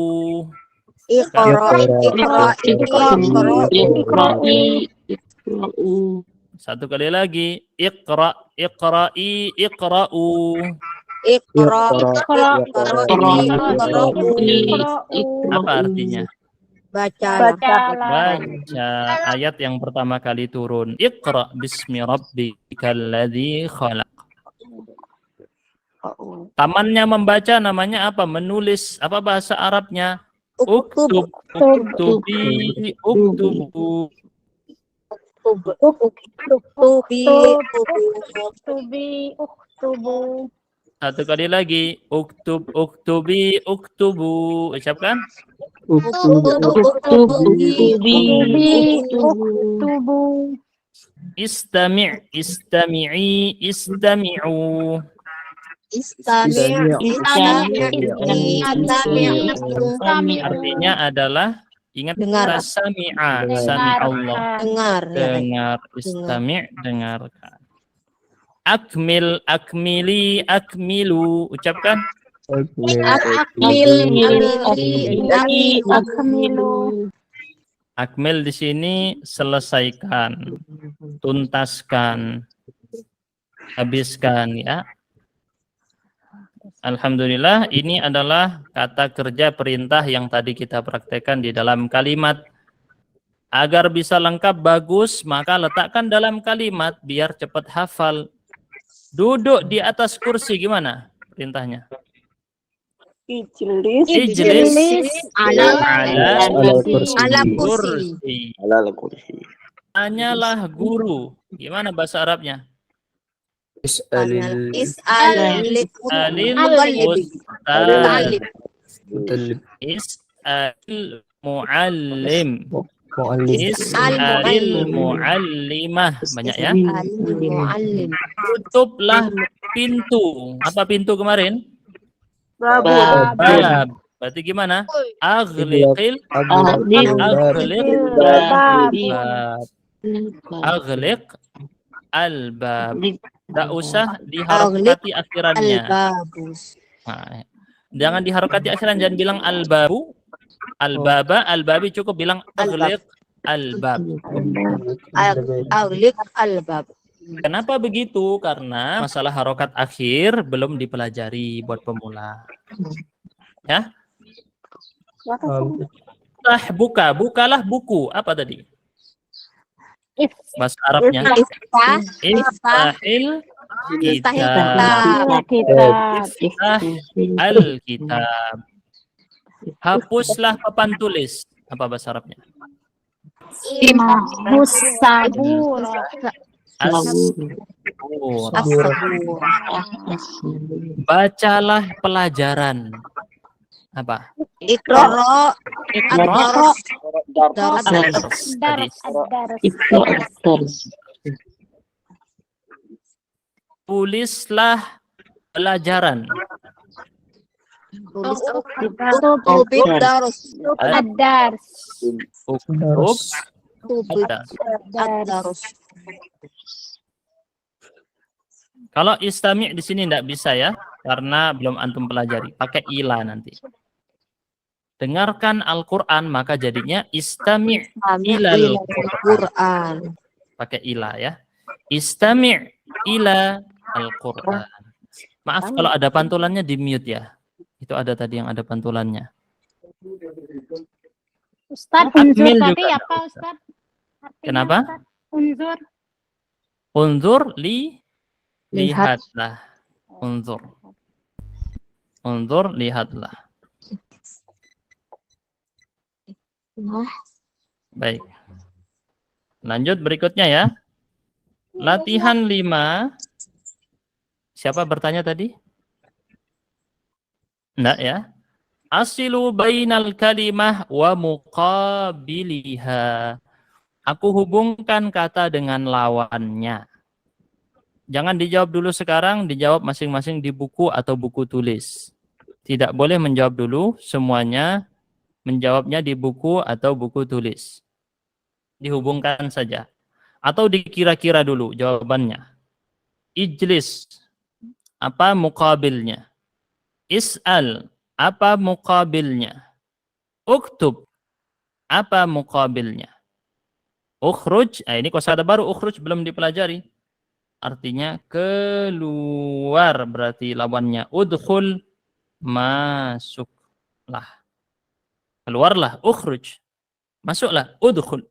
Satu kali lagi. Iqra, iqra'i, iqra'u. Apa artinya? Baca. Baca ayat yang pertama kali turun. Iqra bismi rabbikal ladzi khalaq. Tamannya membaca namanya apa? Menulis. Apa bahasa Arabnya? Uktub, uktubi, uktubu. Satu kali lagi. Uktub, uktubi, uktubu. Ucapkan. Istami', istami'i, istami'u. Artinya adalah ingat kata sami'a, sami'allah. Dengar, istami', dengarkan. Akmil, akmili, akmilu. Ucapkan. Akmil di sini selesaikan, tuntaskan, habiskan ya. Alhamdulillah, ini adalah kata kerja perintah yang tadi kita praktekkan di dalam kalimat. Agar bisa lengkap bagus, maka letakkan dalam kalimat biar cepat hafal. Duduk di atas kursi gimana perintahnya? Ijlis ala kursi. Tanyalah guru. Gimana bahasa Arabnya? Is'alil muallim. Is'alil muallimah. Banyak ya. Tutuplah pintu. Apa pintu kemarin? Bab. Berarti gimana? Aghliq al-bab. Tidak usah diharokati akhirannya. Nah, jangan diharokati akhiran, jangan bilang al-babu, al-baba, al-babi, cukup bilang aghliq al-bab. Aghliq al-bab. Kenapa begitu? Karena masalah harokat akhir belum dipelajari buat pemula. Ya? Buka, bukalah buku. Apa tadi? Bahasa Arabnya Iftahil al-kitab. Hapuslah papan tulis. Apa bahasa Arabnya? Bacalah pelajaran. Apa? Iqra. Tulislah pelajaran. Kalau istami' di sini tidak bisa ya, karena belum antum pelajari. Pakai ila nanti. Dengarkan Al-Quran, maka jadinya istami' ilal Quran. Pakai ila ya. Istami' ila al-Qur'an. Maaf kalau ada pantulannya di mute ya. Itu ada tadi yang ada pantulannya. Ustaz, Akmil unzur tadi juga. apa Ustaz? Artinya, Kenapa? Ustaz? Unzur. Unzur Lihat. lihatlah. Unzur. Unzur lihatlah. Baik. Lanjut berikutnya ya. Latihan 5. Siapa bertanya tadi? Enggak ya. Asilu bainal kalimah wa muqabiliha. Aku hubungkan kata dengan lawannya. Jangan dijawab dulu sekarang, dijawab masing-masing di buku atau buku tulis. Tidak boleh menjawab dulu semuanya, menjawabnya di buku atau buku tulis. Dihubungkan saja. Atau dikira-kira dulu jawabannya. Ijlis, apa muqabilnya? Is'al, apa muqabilnya? Uktub, apa muqabilnya? Ukhruj, ini kosakata baru, ukhruj belum dipelajari. Artinya keluar, berarti lawannya udkhul, masuklah. Keluarlah, ukhruj. Masuklah, udkhul.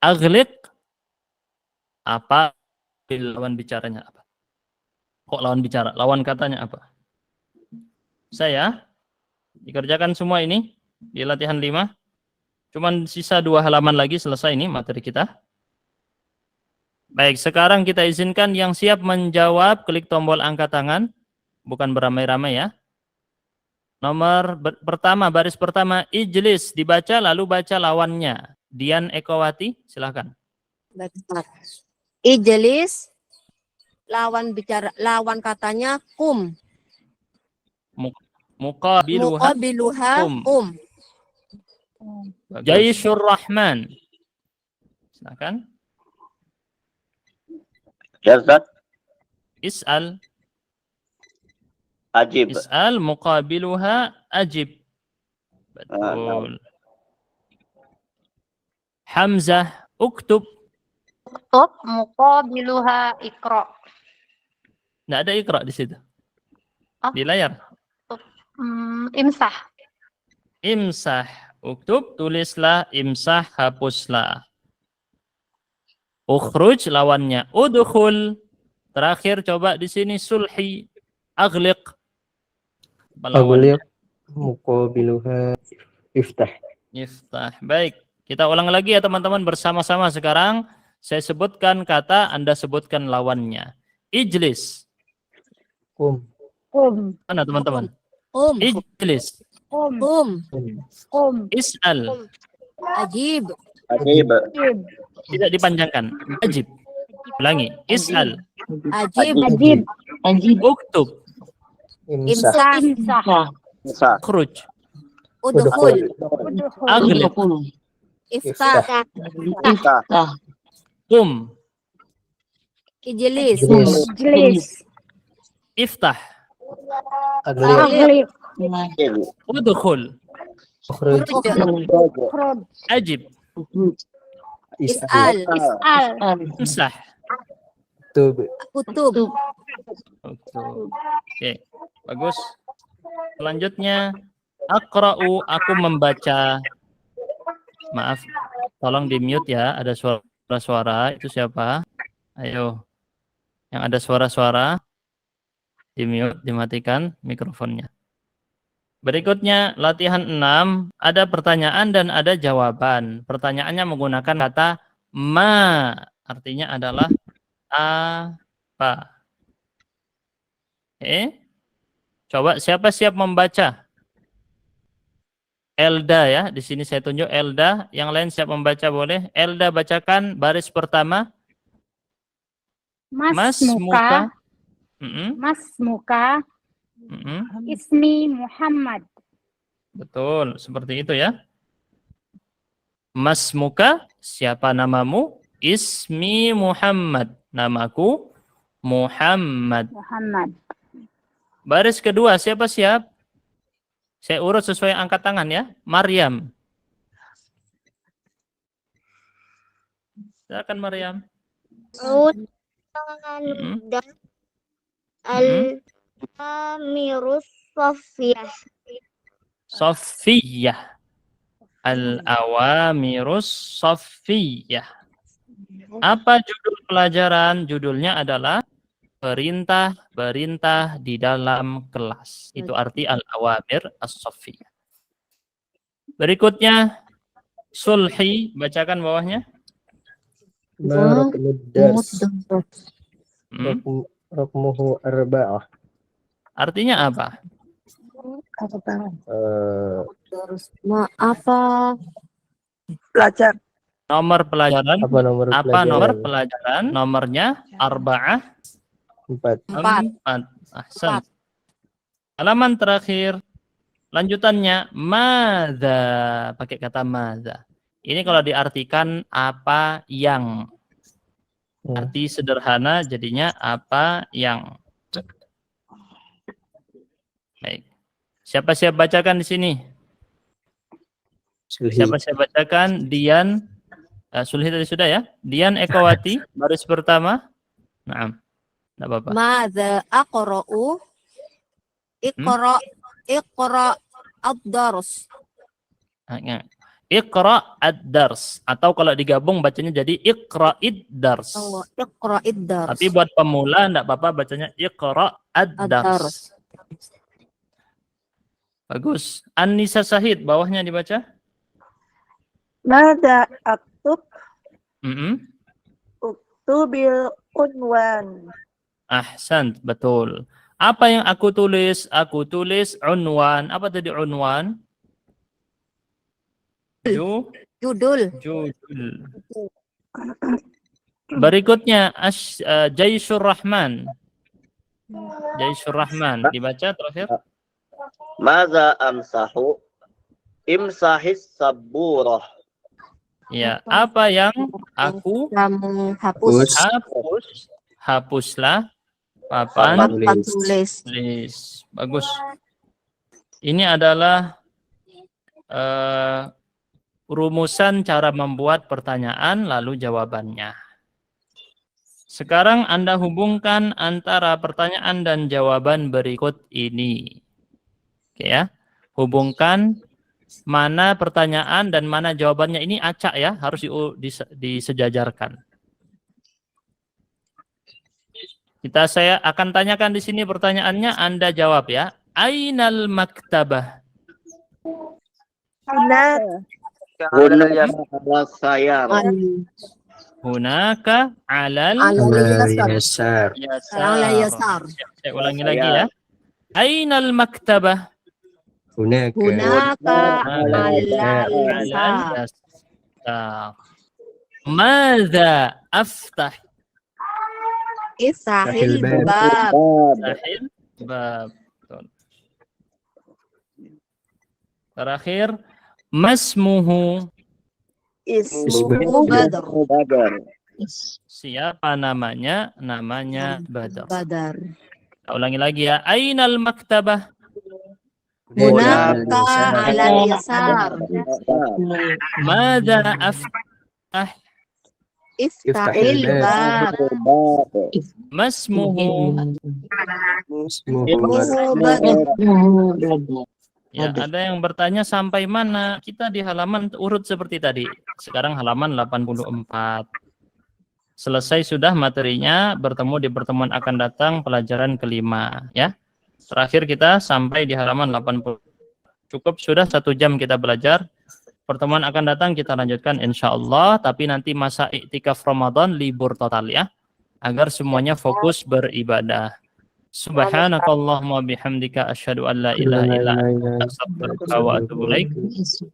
Aghliq, apa lawan bicaranya apa? Kok lawan bicara? Lawan katanya apa? Saya dikerjakan semua ini di latihan 5. Cuman sisa 2 halaman lagi selesai ini materi kita. Baik, sekarang kita izinkan yang siap menjawab klik tombol angkat tangan. Bukan beramai-ramai ya. Nomor pertama, baris pertama, ijlis. Dibaca lalu baca lawannya. Dian Ekowati, silakan. Ijlis, lawan katanya kum. Muqabiluha. Muqabiluha kum. Jaishur Rahman. Silakan. Ya Ustaz. Is'al. Ajib. Is'al muqabiluha ajib. Betul. Hamzah, uktub. Uktub muqabiluha iqra. Nggak ada iqra di situ. Oh. Di layar. Imsah. Imsah, uktub, tulislah, imsah, hapuslah. Ukhruj lawannya udkhul. Terakhir coba di sini sulhi, aghliq. Aghliq, muqabiluha iftah. Iftah. Baik, kita ulang lagi ya teman-teman bersama-sama sekarang. Saya sebutkan kata, Anda sebutkan lawannya. Ijlis. Mana teman-teman? Ijlis. Is'al. Ajib. Ajib. Tidak dipanjangkan. Ajib. Ulangi. Is'al. Ajib. Uktub. Imsah. Imsah. Ukhruj. Udkhul. Aghliq. Iftah. Qum. Ijlis. Iftah. Aghliq. Udkhul. Ukhruj. Ajib. Is'al. Imsah. Kutub. Oke, bagus. Selanjutnya, aqra'u, aku membaca. Maaf, tolong di mute ya. Ada suara-suara. Itu siapa? Ayo. Yang ada suara-suara, di mute, dimatikan mikrofonnya. Berikutnya, latihan 6. Ada pertanyaan dan ada jawaban. Pertanyaannya menggunakan kata ma. Artinya adalah apa. Coba siapa siap membaca? Elda ya, di sini saya tunjuk Elda. Yang lain siap membaca boleh. Elda bacakan baris pertama. Mas muka. Mas muka. Ismi Muhammad. Betul, seperti itu ya. Mas muka, siapa namamu? Ismi Muhammad. Namaku Muhammad. Baris kedua, siapa siap? Saya urut sesuai angkat tangan ya. Maryam. Silakan Maryam. Al-amirus sofiyah. Sofiyah. Al-awamirus sofiyah. Apa judul pelajaran? Judulnya adalah perintah-perintah di dalam kelas. Itu arti al-awamir as-sofiyah. Berikutnya, sulhi. Bacakan bawahnya. Ma raqmud dars. Hmm. Raqmuhu arba'ah. Artinya apa? Apa? Belajar. Nomor pelajaran. Apa nomor Apa pelajaran? nomor pelajaran? Nomornya arba'ah. 4. 4. Ahsan. Halaman terakhir. Lanjutannya madza, pakai kata madza. Ini kalau diartikan apa yang. Arti sederhana jadinya apa yang. Baik. Siapa-siapa bacakan di sini? Siapa-siapa bacakan? Dian, Sulhi tadi sudah ya? Dian Ekowati, baris pertama. Naam. Enggak apa-apa. Madza aqra'u? Iqra ad-dars. Iqra ad-dars. Atau kalau digabung bacanya jadi iqra'id dars. Oh, iqra ad-dars. Tapi buat pemula enggak apa-apa bacanya iqra ad-dars. Bagus. An-Nisa Sahid, bawahnya dibaca. Mada aktub? Uktubil unwan. Ahsan, betul. Apa yang aku tulis? Aku tulis unwan. Apa tadi unwan? Judul. Berikutnya Jaisyur Rahman. Jaisyur Rahman dibaca terakhir. Maza amsahu? Imsahis saburah. Ya, apa yang aku Kamu hapus. Hapuslah papan tulis. Bagus. Ini adalah rumusan cara membuat pertanyaan lalu jawabannya. Sekarang Anda hubungkan antara pertanyaan dan jawaban berikut ini. Oke ya. Hubungkan mana pertanyaan dan mana jawabannya. Ini acak ya, harus disejajarkan. Saya akan tanyakan di sini pertanyaannya, Anda jawab ya. Ainal maktabah? Hunaka alal yasar. Yasar. Saya ulangi lagi ya. Ainal maktabah? Hunaka alal yasar. Madza aftah? Iftahil bab. Iftahil bab. Terakhir, masmuhu? Ismuhu Badr. Siapa namanya? Namanya Badr. Badar. Kita ulangi lagi ya. Ainal maktabah? Hunaka alal yasar. Madza aftah? Iftahil bab. Masmuhu? Ismuhu Badr. Ya, ada yang bertanya sampai mana? Kita di halaman urut seperti tadi. Sekarang halaman 84. Selesai sudah materinya, bertemu di pertemuan akan datang pelajaran kelima. Ya, terakhir kita sampai di halaman 80. Cukup sudah 1 jam kita belajar. Pertemuan akan datang kita lanjutkan insya Allah. Tapi nanti masa iktikaf Ramadan libur total ya. Agar semuanya fokus beribadah. Subhanakallahumma bihamdika asyhadu an la ilaha illa anta astaghfiruka wa atubu ilaik.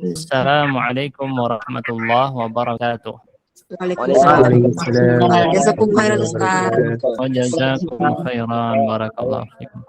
Assalamualaikum warahmatullahi wabarakatuh. Waalaikumsalam. Jazakum khairan Ustaz. Wa jazakum khairan barakallahu fikum.